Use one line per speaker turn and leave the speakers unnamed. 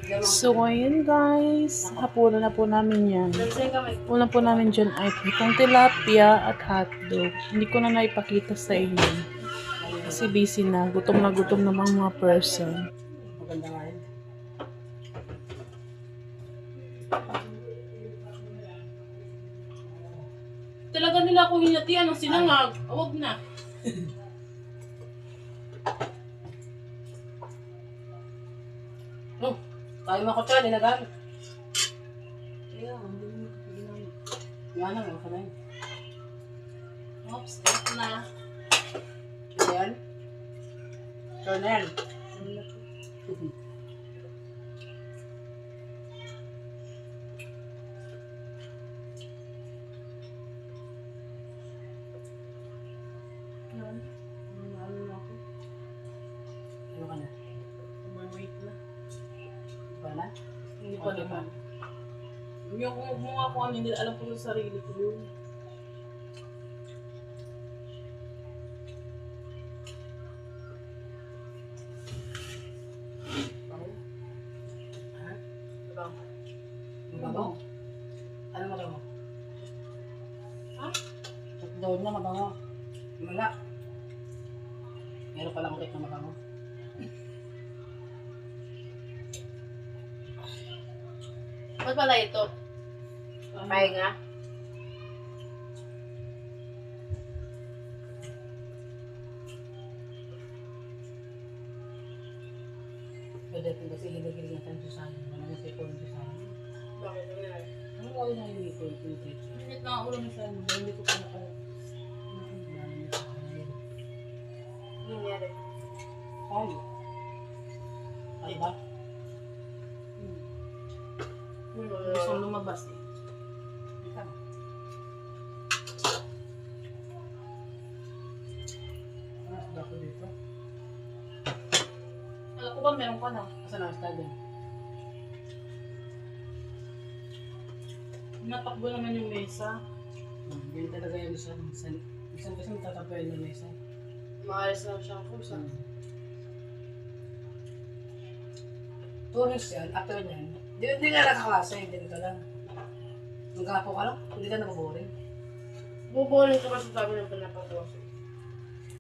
So, ayun guys. Hapunan na po namin yan. Ulam po namin dyan ay itong tilapia at hotdog. Hindi ko na naipakita sa inyo. Kasi busy na. Gutom na gutom na mga person.
Maganda nga yun.
Talaga nila ako hinatian ng sinangag. Huwag na.
No, tayo makotsa, dinagamit.
Kaya, hindi mo ginamit.
Yan na, meron ka na yun.
Oops, ito na.
Ito yan? Colonel.
Ano na ako?
Ano ka na?
Overweight na.
Ba na?
Hindi pa naman. Yung mga kung ano, hindi alam ko sa sarili ko yun.
Ha?
Diba?
Mabango? Ano mabango?
Ha?
Daw na mabango. Wala. Meron palang ulit na mabango.
Ba't pala ito?
Pahinga. Pwede po kasi hilig-hilig natin sa sana. Ano na sa ipon sa sana.
Bakit nangyari?
Ano gawin na yung ipon?
Minit na ulo na sa ano, hindi ko pa nakala. Ano nangyari?
Ay. Ay ba?
Gusto kong lumabas eh.
Ika. Ano ako dito?
Alam ko ba meron ka na?
Asan ang study?
Natakbo naman yung mesa.
Hindi talaga yun sa minsan kasi matatapayan na isa.
Maalis lang siya ako sa...
Tourist yan, after yan, hindi ka nakaklase, hindi ka lang. Nagkapo ka lang, hindi ka nababoring.
Bubunin ko kasi sabi ng pinapagawa ko.